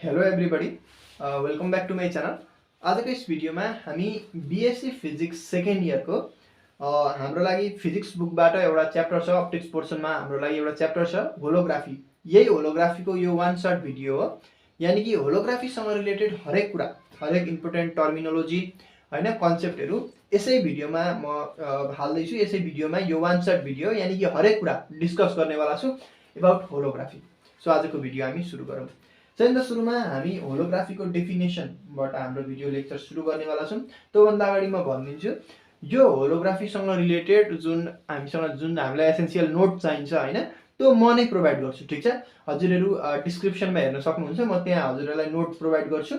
Hello everybody, welcome back to my channel. आजको यस भिडियोमा हामी बिएससी फिजिक्स सेकेन्ड इयरको हाम्रो लागि फिजिक्स बुकबाट एउटा च्याप्टर छ। अप्टिक्स पोर्सनमा हाम्रो लागि एउटा च्याप्टर छ होलोग्राफी। यही होलोग्राफीको यो वान सर्ट भिडियो हो। यानि कि होलोग्राफीसँग रिलेटेड हरेक कुरा, हरेक इम्पोर्टेन्ट टर्मिनोलोजी होइन, कन्सेप्टहरू यसै भिडियोमा म हाल्दैछु। यसै भिडियोमा यो वान सर्ट भिडियो यानि कि हरेक कुरा डिस्कस गर्नेवाला छु एबाउट होलोग्राफी। सो आजको भिडियो हामी सुरु गरौँ। चाहिँ सुरुमा हामी होलोग्राफीको डेफिनेसनबाट हाम्रो भिडियो लेक्चर सुरु गर्नेवाला छौँ। त्योभन्दा अगाडि म भनिदिन्छु, यो होलोग्राफीसँग रिलेटेड जुन हामीलाई एसेन्सियल नोट चाहिन्छ होइन, त्यो म नै प्रोभाइड गर्छु। ठिक छ, हजुरहरू डिस्क्रिप्सनमा हेर्न सक्नुहुन्छ, म त्यहाँ हजुरहरूलाई नोट प्रोभाइड गर्छु।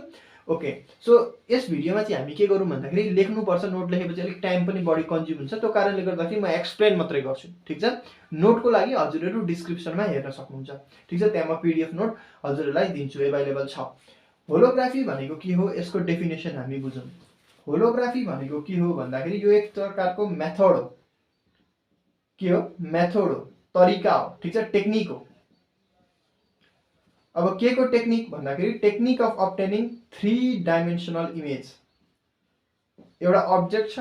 ओके, सो यस भिडियोमा चाहिँ हामी के गरौँ भन्दाखेरि लेख्नुपर्छ। नोट लेखेपछि अलिक टाइम पनि बढी कन्ज्युम हुन्छ, त्यो कारणले गर्दाखेरि म एक्सप्लेन मात्रै गर्छु। ठिक छ, नोटको लागि हजुरहरू डिस्क्रिप्सनमा हेर्न सक्नुहुन्छ। ठिक छ, त्यहाँ म पिडिएफ नोट हजुरहरूलाई दिन्छु, एभाइलेबल छ। होलोग्राफी भनेको के हो, यसको डेफिनेसन हामी बुझौँ। होलोग्राफी भनेको के हो भन्दाखेरि यो एक प्रकारको मेथड हो। के हो? मेथड हो, तरिका हो। ठिक छ, टेक्निक हो। अब के को टेक्निक भन्दाखेरि technique of obtaining 3 dimensional image. एउटा अब्जेक्ट छ,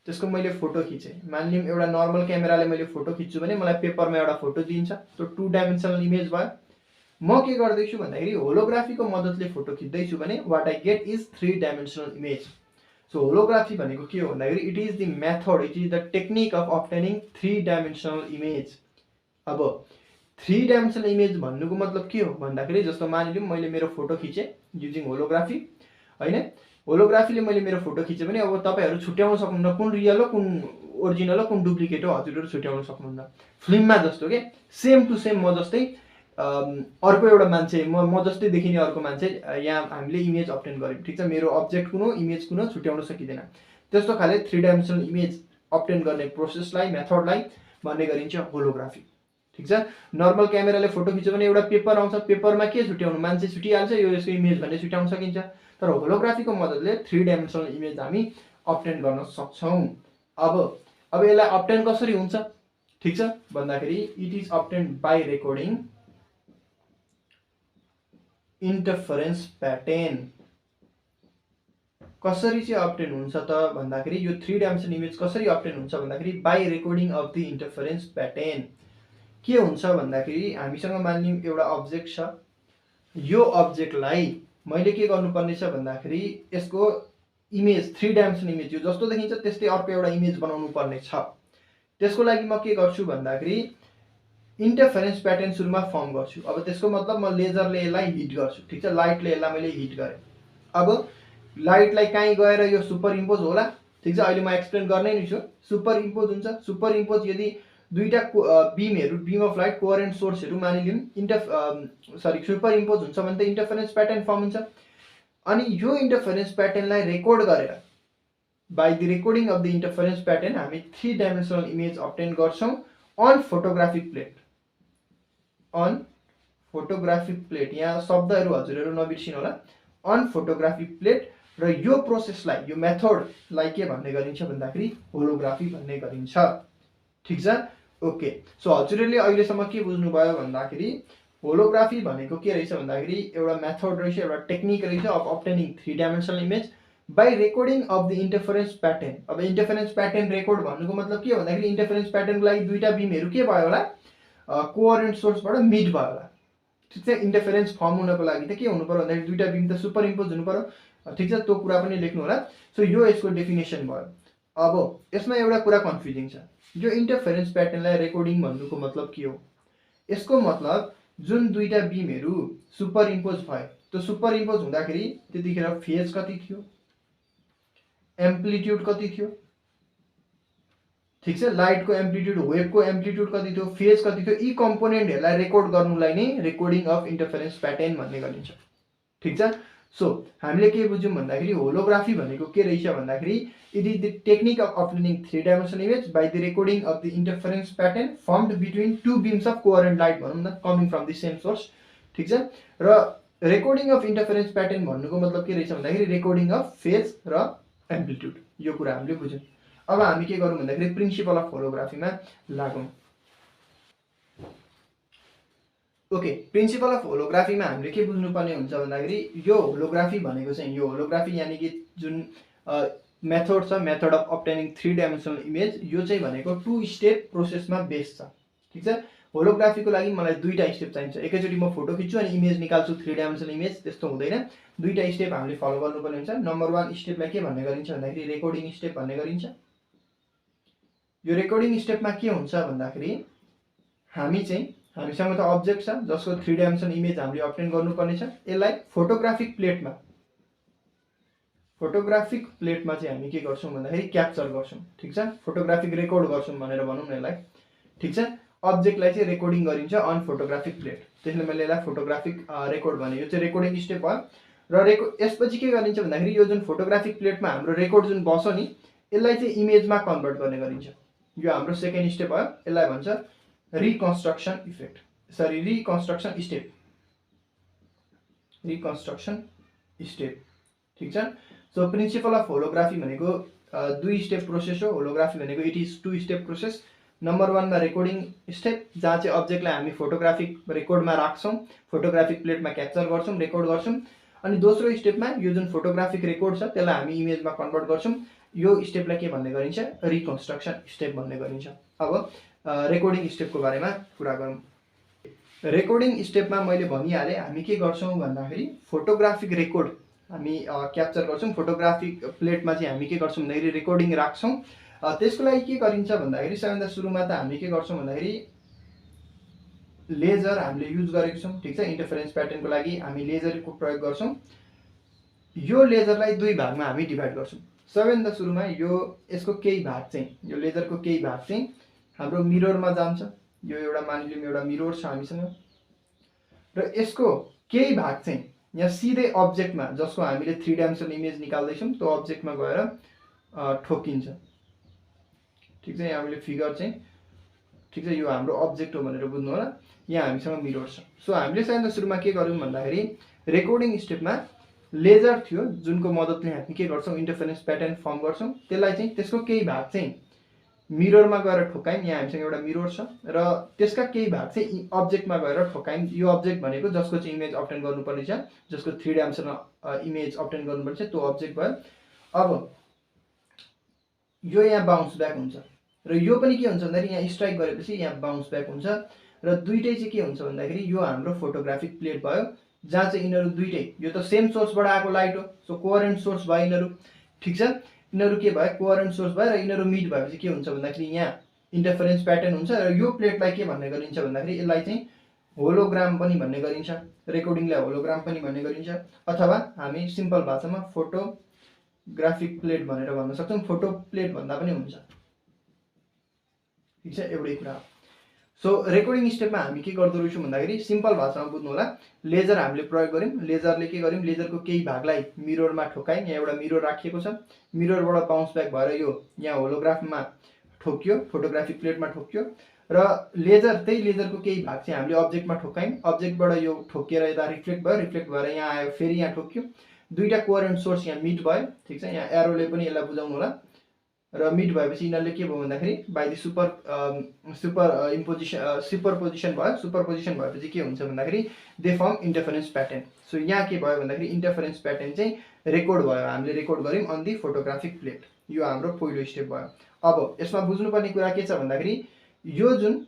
त्यसको मैले फोटो खिचेँ। मानिलिउँ एउटा नर्मल क्यामेराले मैले फोटो खिच्छु भने मलाई पेपरमा एउटा फोटो दिन्छ, त्यो 2 डाइमेन्सनल इमेज भयो। म के गर्दैछु भन्दाखेरि होलोग्राफीको मद्दतले फोटो खिच्दैछु भने what I get is 3 dimensional image. So holography भनेको के हो भन्दाखेरि it is the method, it is the technique of obtaining 3 dimensional image. अब 3 डाइमेन्सनल इमेज भन्नुको मतलब के हो भन्दाखेरि, जस्तो मानिलिउँ मैले मेरो फोटो खिचेँ युजिङ होलोग्राफी होइन। होलोग्राफीले मैले मेरो फोटो खिचेँ भने अब तपाईँहरू छुट्याउन सक्नुहुन्न कुन रियल हो, कुन ओरिजिनल हो, कुन डुप्लिकेट हो, हजुरहरू छुट्याउन सक्नुहुन्न। फिल्ममा जस्तो के सेम टु सेम म जस्तै अर्को एउटा मान्छे, म जस्तै देखिने अर्को मान्छे यहाँ हामीले इमेज अब्टेन गऱ्यौँ। ठिक छ, मेरो अब्जेक्ट कुन हो, इमेज कुन हो, छुट्याउन सकिँदैन। त्यस्तो खाले 3 डाइमेन्सनल इमेज अब्टेन गर्ने प्रोसेसलाई, मेथडलाई भन्ने गरिन्छ होलोग्राफी। ठिक छ, नर्मल क्यामेराले फोटो खिच्यो भने एउटा पेपर आउँछ, पेपरमा के छुट्याउनु, मान्छे छुटिहाल्छ, यो यसको इमेज भन्ने छुट्याउन सकिन्छ। तर होलोग्राफीको मद्दतले 3 डाइमेन्सनल इमेज हामी अब्टेन गर्न सक्छौँ। अब यसलाई अब्टेन कसरी हुन्छ ठिक छ भन्दाखेरि, it is obtain by recording interference pattern. कसरी चाहिँ अब्टेन हुन्छ त भन्दाखेरि, यो 3 डाइमेन्सनल इमेज कसरी अब्टेन हुन्छ भन्दाखेरि by recording of the interference pattern. के हुन्छ भन्दाखेरि, हामीसँग मानिलिउँ एउटा अब्जेक्ट छ। यो अब्जेक्टलाई मैले के गर्नुपर्ने छ भन्दाखेरि, यसको इमेज 3 डाइमेन्सनल इमेज यो जस्तो देखिन्छ त्यस्तै अर्को एउटा इमेज बनाउनु पर्ने छ। त्यसको लागि म के गर्छु भन्दाखेरि इन्टरफेरेन्स प्याटर्न सुरुमा फर्म गर्छु। अब त्यसको मतलब म लेजरले यसलाई हिट गर्छु। ठिक छ, लाइटले यसलाई मैले हिट गरेँ। अब लाइटलाई कहीँ गएर यो सुपर इम्पोज होला। ठिक छ, अहिले म एक्सप्लेन गर्नै नै छु। सुपर इम्पोज हुन्छ। सुपर इम्पोज यदि दुईटा बिमहरू, बिम अफ लाइट, कोहेरेन्ट सोर्सहरू मानिलिउँ सुपर इम्पोज हुन्छ भने त इन्टरफेरेन्स प्याटर्न फर्म हुन्छ। अनि यो इन्टरफेरेन्स प्याटर्नलाई रेकर्ड गरेर by the recording of the interference pattern हामी 3 डाइमेन्सनल इमेज अब्टेन गर्छौँ on photographic plate. On photographic plate, यहाँ शब्दहरू हजुरहरू नबिर्सिनु होला। On photographic plate. र यो प्रोसेसलाई, यो मेथडलाई के भन्ने गरिन्छ भन्दाखेरि होलोग्राफी भन्ने गरिन्छ। ठिक छ, ओके। सो हजुरहरूले अहिलेसम्म के बुझ्नुभयो भन्दाखेरि होलोग्राफी भनेको के रहेछ भन्दाखेरि एउटा मेथड रहेछ, एउटा टेक्निक रहेछ of obtaining 3 dimensional image by recording of the interference pattern. अब इन्टरफेरेन्स प्याटर्न रेकर्ड भन्नुको मतलब के हो भन्दाखेरि, इन्टरफेरेन्स प्याटर्नको लागि दुईटा बिमहरू के भयो होला, कोहेरेन्ट सोर्सबाट मिट भयो होला। ठिक छ, इन्टरफेरेन्स फर्म हुनको लागि त के हुनु पर्यो भन्दाखेरि दुईटा बिम त सुपर इम्पोज हुनु पर्यो। ठिक छ, त्यो कुरा पनि लेख्नु होला। सो यो यसको डेफिनेसन भयो। अब यसमा एउटा कुरा कन्फ्युजिङ छ, यो इन्टरफेरेन्स प्याटर्नलाई रेकर्डिङ भन्नुको मतलब के हो। यसको मतलब जुन दुईटा बिमहरू सुपर इम्पोज भयो, त्यो सुपर इम्पोज हुँदाखेरि त्यतिखेर फेज कति थियो, एम्प्लिट्युड कति थियो। ठिक छ, लाइटको एम्प्लिट्युड, वेभको एम्प्लिट्युड कति थियो, फेज कति थियो, यी कम्पोनेन्टहरूलाई रेकर्ड गर्नुलाई नै रेकर्डिङ अफ इन्टरफेरेन्स प्याटर्न भन्ने गरिन्छ। ठिक छ, सो हामीले के बुझ्यौँ भन्दाखेरि होलोग्राफी भनेको के रहेछ भन्दाखेरि it is the technique of obtaining 3 dimensional image by the recording of the interference pattern formed between 2 beams of coherent light भनौँ न, coming from the same source. ठिक छ, र रेकर्डिङ अफ इन्टरफेरेन्स प्याटर्न भन्नुको मतलब के रहेछ भन्दाखेरि रेकर्डिङ अफ फेज र एम्प्लिट्युड। यो कुरा हामीले बुझ्यौँ। अब हामी के गरौँ भन्दाखेरि प्रिन्सिपल अफ होलोग्राफीमा लागौँ। ओके, प्रिन्सिपल अफ होलोग्राफीमा हामीले के बुझ्नुपर्ने हुन्छ भन्दाखेरि यो होलोग्राफी भनेको चाहिँ यो होलोग्राफी यानि कि जुन मेथड छ, method of obtaining 3 dimensional image, यो चाहिँ भनेको 2 स्टेप प्रोसेसमा बेस्ड छ। ठिक छ, होलोग्राफीको लागि मलाई 2टा स्टेप चाहिन्छ। एकैचोटि म फोटो खिच्छु अनि इमेज निकाल्छु 3 डाइमेन्सनल इमेज, त्यस्तो हुँदैन। 2टा स्टेप हामीले फलो गर्नुपर्ने हुन्छ। नम्बर 1 स्टेपलाई के भन्ने गरिन्छ भन्दाखेरि रेकर्डिङ स्टेप भन्ने गरिन्छ। यो रेकर्डिङ स्टेपमा के हुन्छ भन्दाखेरि हामीसँग त अब्जेक्ट छ जसको 3 डाइमेन्सनल इमेज हामीले अब्टेन गर्नुपर्ने छ। यसलाई फोटोग्राफिक प्लेटमा चाहिँ हामी के गर्छौँ भन्दाखेरि क्याप्चर गर्छौँ। ठिक छ, फोटोग्राफिक रेकर्ड गर्छौँ भनेर भनौँ न यसलाई। ठिक छ, अब्जेक्टलाई चाहिँ रेकर्डिङ गरिन्छ अन फोटोग्राफिक प्लेट, त्यसले मैले यसलाई फोटोग्राफिक रेकर्ड भने। यो चाहिँ रेकर्डिङ स्टेप भयो। र यसपछि के गरिन्छ भन्दाखेरि यो जुन फोटोग्राफिक प्लेटमा हाम्रो रेकर्ड जुन बस्छ नि, यसलाई चाहिँ इमेजमा कन्भर्ट गर्ने गरिन्छ। यो हाम्रो सेकेन्ड स्टेप भयो। यसलाई भन्छ रिकन्स्ट्रक्सन स्टेप। ठिक छ, सो प्रिन्सिपल अफ होलोग्राफी भनेको 2 स्टेप प्रोसेस हो। होलोग्राफी भनेको it is 2 step process. Number 1 मा रेकर्डिङ स्टेप, जहाँ चाहिँ अब्जेक्टलाई हामी फोटोग्राफिक रेकर्डमा राख्छौँ, फोटोग्राफिक प्लेटमा क्याप्चर गर्छौँ, रेकर्ड गर्छौँ। अनि दोस्रो स्टेपमा यो जुन फोटोग्राफिक रेकर्ड छ त्यसलाई हामी इमेजमा कन्भर्ट गर्छौँ। यो स्टेपलाई के भन्ने गरिन्छ? रिकन्स्ट्रक्सन स्टेप भन्ने गरिन्छ। अब रेकर्डिङ स्टेपको बारेमा कुरा गरौँ। रेकर्डिङ स्टेपमा मैले भनिहालेँ हामी के गर्छौँ भन्दाखेरि फोटोग्राफिक रेकर्ड हामी क्याप्चर गर्छौँ। फोटोग्राफिक प्लेटमा चाहिँ हामी के गर्छौँ भन्दाखेरि रेकर्डिङ राख्छौँ। त्यसको लागि के गरिन्छ भन्दाखेरि सबैभन्दा सुरुमा त हामी के गर्छौँ भन्दाखेरि लेजर हामीले युज गरेको छौँ। ठिक छ, इन्टरफेरेन्स प्याटर्नको लागि हामी लेजरको प्रयोग गर्छौँ। यो लेजरलाई 2 भागमा हामी डिभाइड गर्छौँ। सबैभन्दा सुरुमा यसको केही भाग चाहिँ, यो लेजरको केही भाग चाहिँ हाम्रो मिररमा जान्छ। यो एउटा मानिलिउँ एउटा मिरर छ हामीसँग, र यसको केही भाग चाहिँ यहाँ सिधै अब्जेक्टमा, जसको हामीले 3 डाइमेन्सनल इमेज निकाल्दैछौँ त्यो अब्जेक्टमा गएर ठोकिन्छ। ठिक छ, यहाँ हामीले फिगर चाहिँ, ठिक छ, यो हाम्रो अब्जेक्ट हो भनेर बुझ्नु होला। यहाँ हामीसँग मिरर छ। सो हामीले सबैभन्दा सुरुमा के गर्यौँ भन्दाखेरि रेकर्डिङ स्टेपमा लेजर थियो जुनको मद्दतले हामी के गर्छौँ इन्टरफेरेन्स प्याटर्न फर्म गर्छौँ। त्यसलाई चाहिँ त्यसको केही भाग चाहिँ मिररमा गएर ठोकायौँ। यहाँ हामीसँग एउटा मिरर छ र त्यसका केही भाग चाहिँ अब्जेक्टमा गएर ठोकायौँ। यो अब्जेक्ट भनेको जसको चाहिँ इमेज अब्टेन गर्नुपर्ने छ, जसको 3 डाइमेन्सनल इमेज अब्टेन गर्नुपर्ने छ, त्यो अब्जेक्ट भयो। अब यो यहाँ बाउन्स ब्याक हुन्छ र यो पनि के हुन्छ भन्दाखेरि यहाँ स्ट्राइक गरेपछि यहाँ बाउन्स ब्याक हुन्छ। र दुइटै चाहिँ के हुन्छ भन्दाखेरि यो हाम्रो फोटोग्राफिक प्लेट भयो, जहाँ चाहिँ यिनीहरू दुइटै, यो त सेम सोर्सबाट आएको लाइट हो, सो कोहेरेन्ट सोर्स भयो यिनीहरू। ठिक छ, यिनीहरू के भयो? कोहेरेन्ट सोर्स भयो र यिनीहरू मिट भएपछि के हुन्छ भन्दाखेरि यहाँ इन्टरफेरेन्स प्याटर्न हुन्छ। र यो प्लेटलाई के भन्ने गरिन्छ भन्दाखेरि यसलाई चाहिँ होलोग्राम पनि भन्ने गरिन्छ, रेकर्डिङलाई होलोग्राम पनि भन्ने गरिन्छ, अथवा हामी सिम्पल भाषामा फोटोग्राफिक प्लेट भनेर भन्न सक्छौँ। फोटो प्लेट भन्दा पनि हुन्छ। ठिक छ, एउटै कुरा हो। सो रेकर्डिङ स्टेपमा हामी के गर्दो रहेछौँ भन्दाखेरि सिम्पल भाषामा बुझ्नु होला, लेजर हामीले प्रयोग गऱ्यौँ। लेजरले के गर्यौँ, लेजरको केही भागलाई मिररमा ठोकायौँ। यहाँ एउटा मिरर राखिएको छ, मिररबाट बाउन्स ब्याक भएर यो यहाँ होलोग्राफमा ठोकियो, फोटोग्राफिक प्लेटमा ठोकियो। र त्यही लेजरको केही भाग चाहिँ हामीले अब्जेक्टमा ठोकायौँ। अब्जेक्टबाट यो ठोकिएर यता रिफ्लेक्ट भयो, रिफ्लेक्ट भएर यहाँ आयो, फेरि यहाँ ठोकियो। दुईटा कोहेरेन्ट सोर्स यहाँ मिट भयो। ठिक छ, यहाँ एरोले पनि यसलाई बुझाउनु होला। र मिट भएपछि यिनीहरूले के भयो भन्दाखेरि बाइ द सुपरपोजिसन भयो। सुपरपोजिसन भएपछि के हुन्छ भन्दाखेरि they form interference pattern. So यहाँ के भयो भन्दाखेरि इन्टरफेरेन्स प्याटर्न चाहिँ रेकर्ड भयो, हामीले रेकर्ड गऱ्यौँ अन दि फोटोग्राफिक प्लेट। यो हाम्रो पहिलो स्टेप भयो। अब यसमा बुझ्नुपर्ने कुरा के छ भन्दाखेरि यो जुन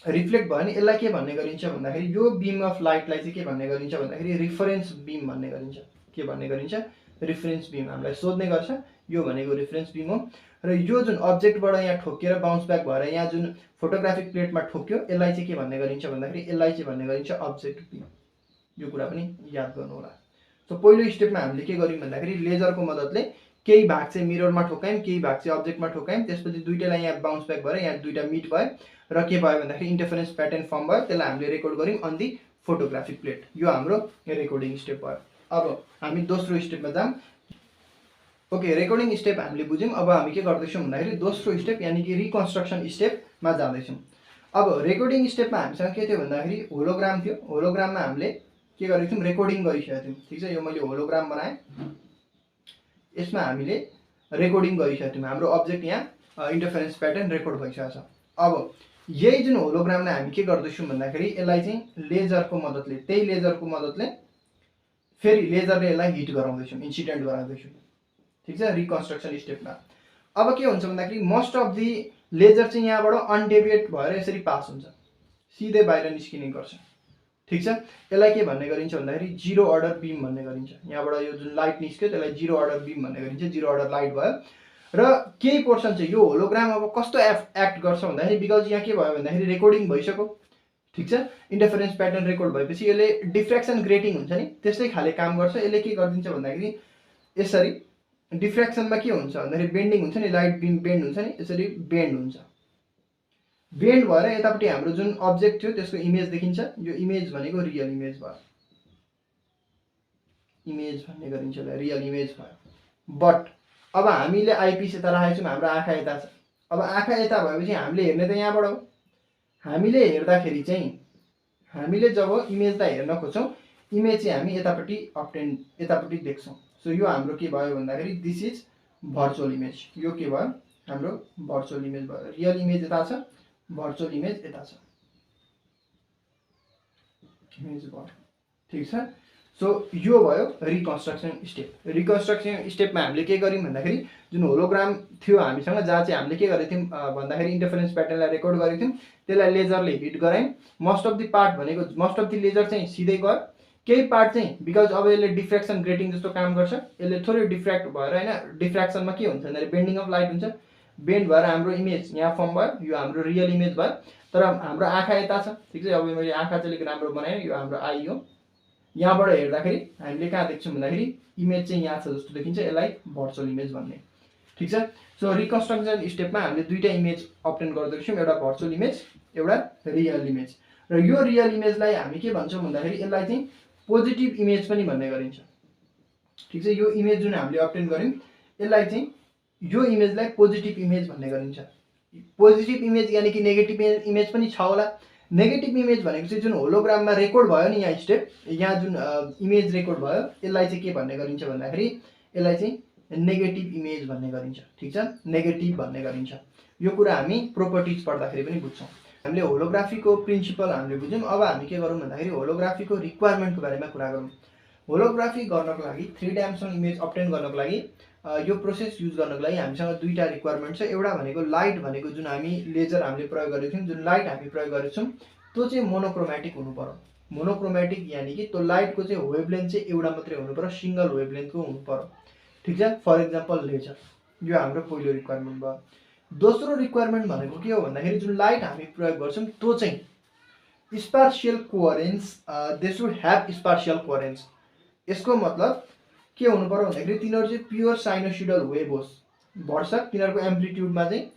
रिफ्लेक्ट भयो नि, यसलाई के भन्ने गरिन्छ भन्दाखेरि यो बिम अफ लाइटलाई चाहिँ के भन्ने गरिन्छ भन्दाखेरि रिफरेन्स बिम भन्ने गरिन्छ। के भन्ने गरिन्छ? रिफरेन्स बिम। हामीलाई सोध्ने गर्छ यो भनेको रिफरेन्स बिम हो। र यो जुन अब्जेक्टबाट यहाँ ठोकिएर बाउन्स ब्याक भएर यहाँ जुन फोटोग्राफिक प्लेटमा ठोक्यो, यसलाई चाहिँ के भन्ने गरिन्छ भन्दाखेरि यसलाई चाहिँ भन्ने गरिन्छ अब्जेक्ट बिम। यो कुरा पनि याद गर्नु होला। सो पहिलो स्टेपमा हामीले के गर्यौँ भन्दाखेरि लेजरको मद्दतले केही भाग चाहिँ मिररमा ठोकायौँ, केही भाग चाहिँ अब्जेक्टमा ठोकायौँ। त्यसपछि दुईटालाई यहाँ बाउन्स ब्याक भएर यहाँ दुईटा मिट भयो र के भयो भन्दाखेरि इन्टरफेरेन्स प्याटर्न फर्म भयो। त्यसलाई हामीले रेकर्ड गऱ्यौँ अन दि फोटोग्राफिक प्लेट। यो हाम्रो रेकर्डिङ स्टेप भयो। अब हामी दोस्रो स्टेपमा जाऊँ। ओके, रेकर्डिङ स्टेप हामीले बुझ्यौँ। अब हामी के गर्दैछौँ भन्दाखेरि दोस्रो स्टेप यानि कि रिकन्स्ट्रक्सन स्टेपमा जाँदैछौँ। अब रेकर्डिङ स्टेपमा हामीसँग के थियो भन्दाखेरि होलोग्राम थियो। होलोग्राममा हामीले के गरेको थियौँ? रेकर्डिङ गरिसकेको थियौँ। ठिक छ, यो मैले होलोग्राम बनाएँ, यसमा हामीले रेकर्डिङ गरिसकेको थियौँ। हाम्रो अब्जेक्ट यहाँ इन्टरफेरेन्स प्याटर्न रेकर्ड भइसकेको छ। अब यही जुन होलोग्रामलाई हामी के गर्दैछौँ भन्दाखेरि यसलाई चाहिँ लेजरको मद्दतले, त्यही लेजरको मद्दतले फेरि लेजरले यसलाई हिट गराउँदैछौँ, इन्सिडेन्ट गराउँदैछौँ। ठिक छ, रिकन्स्ट्रक्सन स्टेपमा। अब के हुन्छ भन्दाखेरि मोस्ट अफ दि लेजर चाहिँ यहाँबाट अनडेभिएट भएर यसरी पास हुन्छ, सिधै बाहिर निस्किने गर्छ। ठिक छ, यसलाई के भन्ने गरिन्छ भन्दाखेरि जिरो अर्डर बिम भन्ने गरिन्छ। यहाँबाट यो जुन लाइट निस्क्यो त्यसलाई जिरो अर्डर बिम भन्ने गरिन्छ, जिरो अर्डर लाइट भयो। र केही पोर्सन चाहिँ यो होलोग्राम अब कस्तो एक्ट गर्छ भन्दाखेरि, बिकज यहाँ के भयो भन्दाखेरि रेकर्डिङ भइसक्यो। ठिक छ, इन्टरफेरेन्स प्याटर्न रेकर्ड भएपछि यसले डिफ्र्याक्सन ग्रेटिङ हुन्छ नि त्यस्तै खाले काम गर्छ। यसले के गरिदिन्छ भन्दाखेरि यसरी डिफ्र्याक्सनमा के हुन्छ भन्दाखेरि बेन्डिङ हुन्छ नि, लाइट बिम बेन्ड हुन्छ नि, यसरी बेन्ड हुन्छ। बेन्ड भएर यतापट्टि हाम्रो जुन अब्जेक्ट थियो त्यसको इमेज देखिन्छ। यो इमेज भनेको रियल इमेज भयो, इमेज भन्ने गरिन्छ, रियल इमेज भयो। बट अब हामीले आइपिस यता राखेको छौँ, हाम्रो आँखा यता छ। अब आँखा यता भएपछि हामीले हेर्ने त यहाँबाट हो। हामीले हेर्दाखेरि चाहिँ हामीले जब इमेजलाई हेर्न खोज्छौँ, इमेज चाहिँ हामी यतापट्टि देख्छौँ। सो यो हाम्रो के भयो भन्दाखेरि दिस इज भर्चुअल इमेज। यो के भयो हाम्रो भर्चुअल इमेज भयो। रियल इमेज यता छ, भर्चुअल इमेज यता छ, इमेज भयो। ठिक छ, सो यो भयो रिकन्स्ट्रक्सन स्टेप। रिकन्स्ट्रक्सन स्टेपमा हामीले के गर्यौँ भन्दाखेरि जुन होलोग्राम थियो हामीसँग, जहाँ चाहिँ हामीले के गरेको थियौँ भन्दाखेरि इन्टरफेरेन्स प्याटर्नलाई रेकर्ड गरेको थियौँ, त्यसलाई लेजरले हिट गरायौँ। मोस्ट अफ द पार्ट भनेको मोस्ट अफ द लेजर चाहिँ सिधै गयो, केही पार्ट चाहिँ बिकज अब यसले डिफ्र्याक्सन ग्रेटिङ जस्तो काम गर्छ, यसले थोरै डिफ्र्याक्ट भएर होइन, डिफ्र्याक्सनमा के हुन्छ भन्दाखेरि बेन्डिङ अफ लाइट हुन्छ। बेन्ड भएर हाम्रो इमेज यहाँ फर्म भयो, यो हाम्रो रियल इमेज भयो। तर हाम्रो आँखा यता छ। ठिक छ, अब मैले आँखा चाहिँ अलिक राम्रो बनाएँ, यो हाम्रो आई हो। यहाँबाट हेर्दाखेरि हामीले कहाँ देख्छौँ भन्दाखेरि इमेज चाहिँ यहाँ छ जस्तो देखिन्छ, यसलाई भर्चुअल इमेज भन्ने। ठिक छ, सो रिकन्स्ट्रक्सन स्टेपमा हामीले दुईवटा इमेज अब्टेन गर्दैछौँ, एउटा भर्चुअल इमेज, एउटा रियल इमेज। र यो रियल इमेजलाई हामी के भन्छौँ भन्दाखेरि यसलाई चाहिँ पोजिटिभ इमेज पनि भन्ने गरिन्छ। ठिक छ, यो इमेज जुन हामीले अब्टेन गऱ्यौँ यसलाई चाहिँ यो इमेजलाई पोजिटिभ इमेज भन्ने गरिन्छ। पोजिटिभ इमेज यानि कि नेगेटिभ इमेज पनि छ होला। नेगेटिभ इमेज भनेको चाहिँ जुन होलोग्राममा रेकर्ड भयो नि, यहाँ स्टेप, यहाँ जुन इमेज रेकर्ड भयो, यसलाई चाहिँ के भन्ने गरिन्छ भन्दाखेरि यसलाई चाहिँ नेगेटिभ इमेज भन्ने गरिन्छ। ठिक छ, नेगेटिभ भन्ने गरिन्छ। यो कुरा हामी प्रोपर्टिज पढ्दाखेरि पनि बुझ्छौँ। हामीले होलोग्राफीको प्रिन्सिपल हामीले बुझ्यौँ। अब हामी के गरौँ भन्दाखेरि होलोग्राफीको रिक्वायरमेन्टको बारेमा कुरा गरौँ। होलोग्राफी गर्नको लागि, 3 डाइमेन्सनल इमेज अब्टेन गर्नको लागि, यो प्रोसेस युज गर्नको लागि हामीसँग दुईवटा रिक्वायरमेन्ट छ। एउटा भनेको लाइट भनेको जुन हामी लेजर हामीले प्रयोग गरेको थियौँ, जुन लाइट हामी प्रयोग गरेको छौँ त्यो चाहिँ मोनोक्रोमेटिक हुनु पर्यो। मोनोक्रोमेटिक यानि कि त्यो लाइटको चाहिँ वेभलेन्थ चाहिँ एउटा मात्रै हुनु पर्यो, सिङ्गल वेभलेन्थको हुनु पर्यो। ठिक छ, फर इक्जाम्पल लेजर, यो हाम्रो पहिलो रिक्वायरमेन्ट भयो। दोस्रो रिक्वायरमेन्ट भनेको के हो भन्दाखेरि जुन लाइट हामी प्रयोग गर्छौँ त्यो चाहिँ spatial coherence, they should have spatial coherence. यसको मतलब के हुनु पर्यो भन्दाखेरि तिनीहरू चाहिँ प्योर साइनोसोइडल वेभ होस्, भर्सक तिनीहरूको एम्प्लिट्युडमा चाहिँ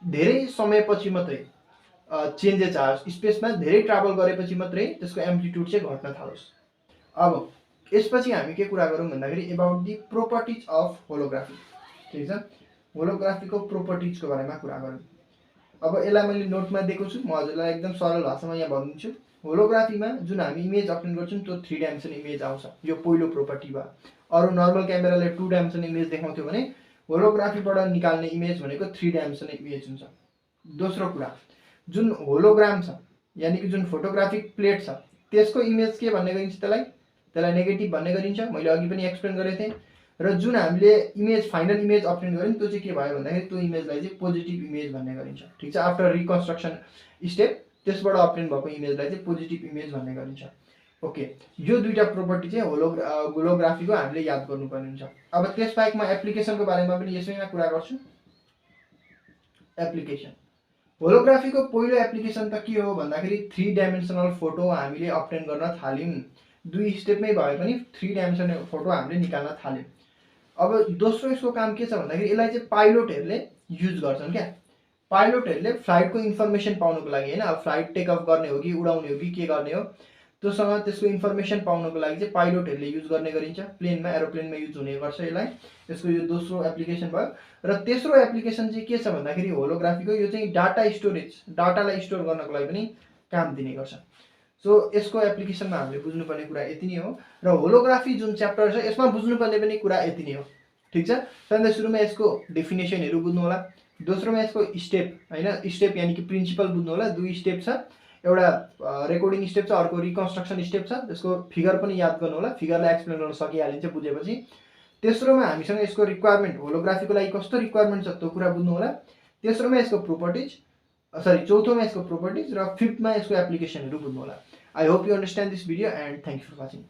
धेरै समयपछि मात्रै चेन्जेस आओस्, स्पेसमा धेरै ट्राभल गरेपछि मात्रै त्यसको एम्प्लिट्युड चाहिँ घट्न थालोस्। अब यसपछि हामी के कुरा गरौँ भन्दाखेरि about the properties of holography. ठिक छ, होलोग्राफीको प्रोपर्टिजको बारेमा कुरा गरौँ। अब यसलाई मैले नोटमा दिएको छु, म हजुरलाई एकदम सरल भाषामा यहाँ भनिदिन्छु। होलोग्राफीमा जुन हामी इमेज अब्टेन गर्छौँ त्यो 3 डाइमेन्सन इमेज आउँछ, यो पहिलो प्रोपर्टी भयो। अरू नर्मल क्यामेराले 2 डाइमेन्सन इमेज देखाउँथ्यो भने होलोग्राफीबाट निकाल्ने इमेज भनेको 3 डाइमेन्सन इमेज हुन्छ। दोस्रो कुरा, जुन होलोग्राम छ यानि कि जुन फोटोग्राफिक प्लेट छ त्यसको इमेज के भन्ने गरिन्छ, त्यसलाई नेगेटिभ भन्ने गरिन्छ। मैले अघि पनि एक्सप्लेन गरेको थिएँ। र जुन हामीले इमेज फाइनल इमेज अब्टेन गऱ्यौँ त्यो चाहिँ के भयो भन्दाखेरि त्यो इमेजलाई चाहिँ पोजिटिभ इमेज भन्ने गरिन्छ। ठिक छ, आफ्टर रिकन्स्ट्रक्सन स्टेप त्यसबाट अब्टेन भएको इमेजलाई चाहिँ पोजिटिभ इमेज भन्ने गरिन्छ। ओके, यो दुईवटा प्रोपर्टी चाहिँ होलोग्राफीको हामीले याद गर्नुपर्ने हुन्छ। अब त्यसबाहेक म एप्लिकेसनको बारेमा पनि यसैमा कुरा गर्छु। एप्लिकेसन, होलोग्राफीको पहिलो एप्लिकेसन त के हो भन्दाखेरि 3 डाइमेन्सनल फोटो हामीले अब्टेन गर्न थाल्यौँ। 2 स्टेपमै भए पनि 3 डाइमेन्सनल फोटो हामीले निकाल्न थाल्यौँ। अब दोस्रो यसको काम के छ भन्दाखेरि यसलाई चाहिँ पाइलटहरूले युज गर्छन् क्या। पाइलटहरूले फ्लाइटको इन्फर्मेसन पाउनको लागि होइन, अब फ्लाइट टेक अफ गर्ने हो कि उडाउने हो कि के गर्ने हो त्योसँग त्यसको इन्फर्मेसन पाउनको लागि चाहिँ पाइलटहरूले युज गर्ने गरिन्छ। प्लेनमा, एरोप्लेनमा युज हुने गर्छ यसलाई। यसको यो दोस्रो एप्लिकेसन भयो। र तेस्रो एप्लिकेसन चाहिँ के छ भन्दाखेरि होलोग्राफीको यो चाहिँ डाटा स्टोरेज, डाटालाई स्टोर गर्नको लागि पनि काम दिने गर्छ। सो यसको एप्लिकेसनमा हामीले बुझ्नुपर्ने कुरा यति नै हो। र होलोग्राफी जुन च्याप्टर छ यसमा बुझ्नुपर्ने पनि कुरा यति नै हो। ठिक छ, सबैभन्दा सुरुमा यसको डेफिनेसनहरू बुझ्नु होला। दोस्रोमा यसको स्टेप हैन, स्टेप यानि कि प्रिन्सिपल बुझ्नु होला। 2 स्टेप छ, एउटा रेकर्डिङ स्टेप छ, अर्को रिकन्स्ट्रक्सन स्टेप छ। त्यसको फिगर पनि याद गर्नु होला, फिगरलाई एक्सप्लेन गर्न सकिहालिन्छ बुझेपछि। तेस्रोमा हामीसँग यसको रिक्वायरमेन्ट, होलोग्राफीको लागि कस्तो रिक्वायरमेन्ट छ त्यो कुरा बुझ्नु होला। तेस्रोमा यसको प्रोपर्टिज, चौथोमा यसको प्रोपर्टिज र फिफ्थमा यसको एप्लिकेसनहरू बुझ्नु होला। I hope you understand this video and thank you for watching.